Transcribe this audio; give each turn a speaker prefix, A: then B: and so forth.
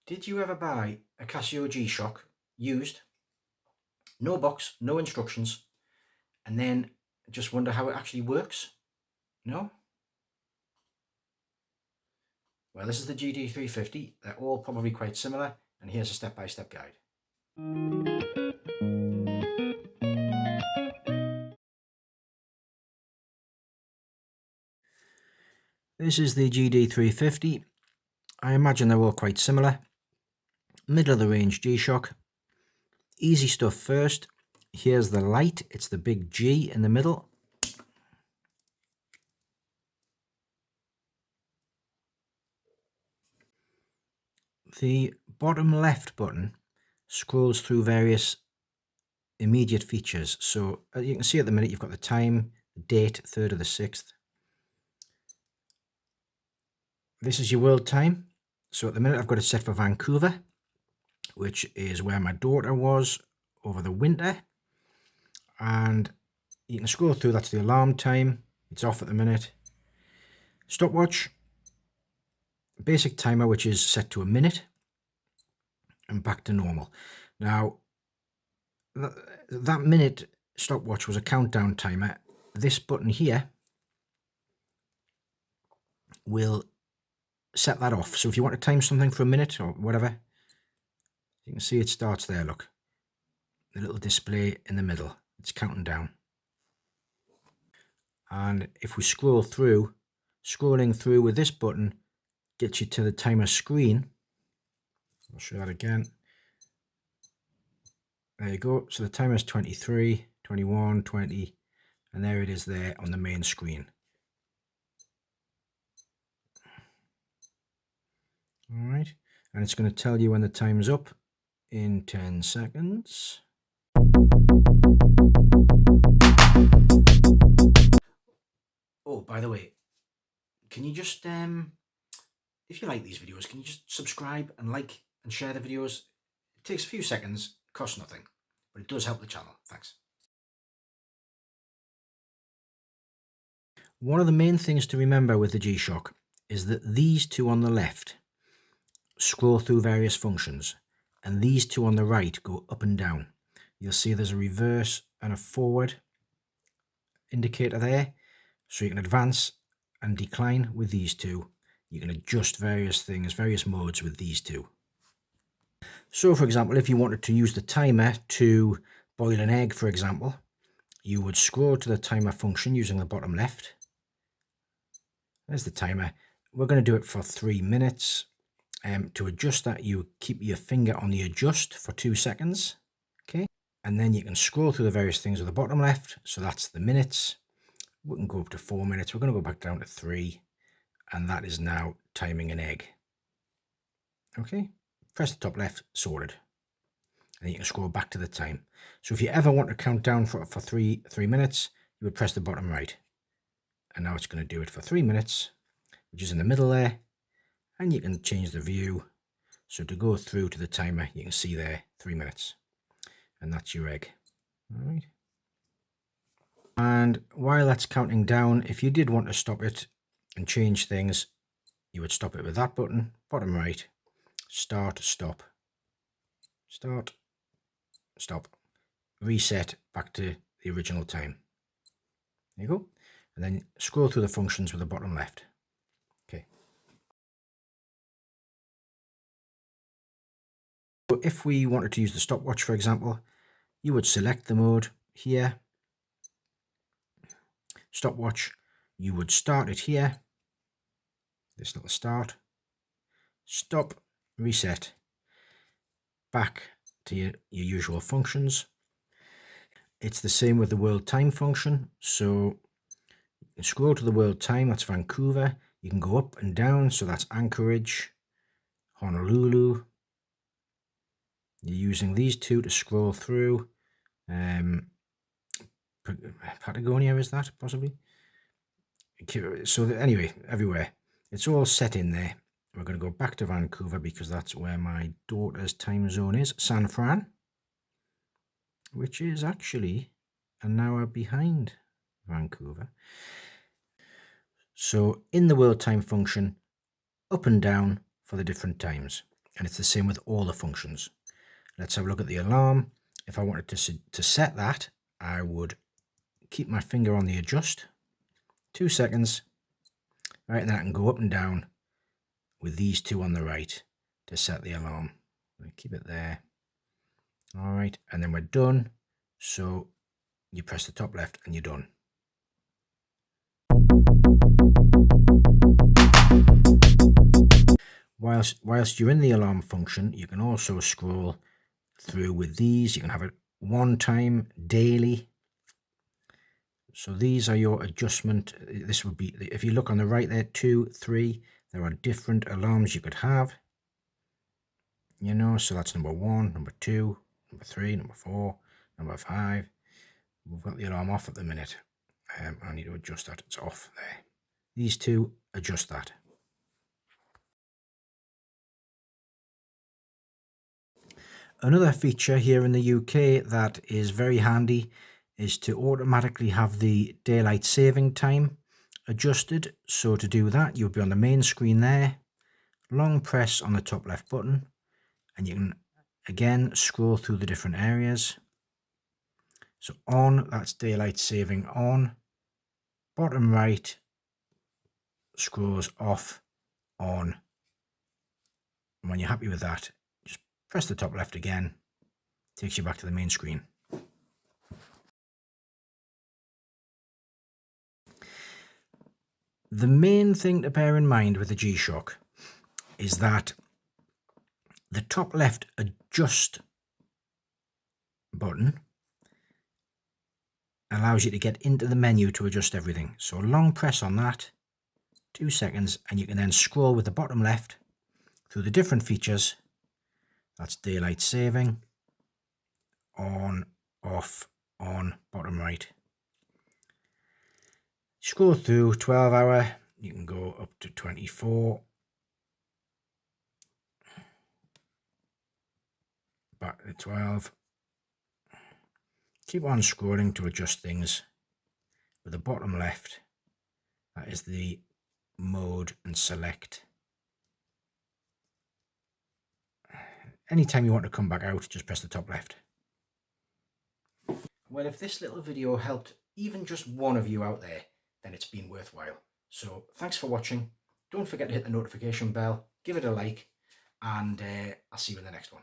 A: Did you ever buy a CASIO G-SHOCK used, no box, no instructions, and then just wonder how it actually works? No? Well, this is the GD350. They're all probably quite similar, and here's a step-by-step guide. This is the GD350. I imagine they're all quite similar. Middle of the range G-SHOCK. Easy stuff first. Here's the light. It's the big G in the middle. The bottom left button scrolls through various immediate features. So as you can see at the minute, you've got the time, the date, 3rd of the 6th. This is your world time. So at the minute I've got it set for Vancouver, which is where my daughter was over the winter. And you can scroll through, that's the alarm time. It's off at the minute. Stopwatch, basic timer, which is set to a minute, and back to normal. Now, that minute stopwatch was a countdown timer. This button here will set that off. So if you want to time something for a minute or whatever, you can see it starts there, look. The little display in the middle, it's counting down. And if we scroll through, scrolling through with this button gets you to the timer screen. I'll show that again. There you go. So the timer is 23, 21, 20, and there it is there on the main screen. All right, and it's going to tell you when the time's up in 10 seconds. Oh, by the way, can you just, if you like these videos, can you just subscribe and like and share the videos? It takes a few seconds, costs nothing, but it does help the channel. Thanks. One of the main things to remember with the G-SHOCK is that these two on the left scroll through various functions, and these two on the right go up and down. You'll see there's a reverse and a forward indicator there, so you can advance and decline with these two. You can adjust various things, various modes with these two. So for example, if you wanted to use the timer to boil an egg, for example, you would scroll to the timer function using the bottom left. There's the timer. We're going to do it for 3 minutes. To adjust that, you keep your finger on the adjust for 2 seconds. Okay, and then you can scroll through the various things with the bottom left. So that's the minutes. We can go up to 4 minutes. We're going to go back down to 3, and that is now timing an egg. Okay, press the top left, sorted. And you can scroll back to the time. So if you ever want to count down for 3 minutes, you would press the bottom right. And now it's going to do it for 3 minutes, which is in the middle there. And you can change the view. So to go through to the timer, you can see there 3 minutes. And that's your egg. All right. And while that's counting down, if you did want to stop it and change things, you would stop it with that button, bottom right, start, stop, start, stop, reset back to the original time. There you go. And then scroll through the functions with the bottom left. Okay. So if we wanted to use the stopwatch, for example, you would select the mode here, stopwatch, you would start it here, this little start, stop, reset, back to your usual functions. It's the same with the world time function. So you can scroll to the world time, that's Vancouver. You can go up and down, so that's Anchorage, Honolulu. You're using these two to scroll through. Patagonia, is that possibly? So anyway, everywhere. It's all set in there. We're going to go back to Vancouver because that's where my daughter's time zone is, San Fran, which is actually an hour behind Vancouver. So in the world time function, up and down for the different times. And it's the same with all the functions. Let's have a look at the alarm. If I wanted to set that, I would keep my finger on the adjust, 2 seconds, right, and then I can go up and down with these two on the right to set the alarm. Keep it there. All right, and then we're done. So you press the top left and you're done. Whilst you're in the alarm function, you can also scroll through with these. You can have it one time, daily. So these are your adjustment. This would be, if you look on the right there, 2, 3, there are different alarms you could have. You know, so that's number 1, number 2, number 3, number 4, number 5. We've got the alarm off at the minute. I need to adjust that. It's off there. These two, adjust that. Another feature here in the UK that is very handy is to automatically have the daylight saving time adjusted. So to do that, you'll be on the main screen there, long press on the top left button, and you can again scroll through the different areas. So on, that's daylight saving on. Bottom right scrolls off, on. And when you're happy with that, just press the top left again. Takes you back to the main screen. The main thing to bear in mind with the G-SHOCK is that the top left adjust button allows you to get into the menu to adjust everything. So long press on that, 2 seconds, and you can then scroll with the bottom left through the different features. That's daylight saving, on, off, on, bottom right. Scroll through 12 hour, you can go up to 24. Back to 12. Keep on scrolling to adjust things. With the bottom left, that is the mode and select. Anytime you want to come back out, just press the top left. Well, if this little video helped even just one of you out there, then it's been worthwhile. So thanks for watching. Don't forget to hit the notification bell, give it a like, and I'll see you in the next one.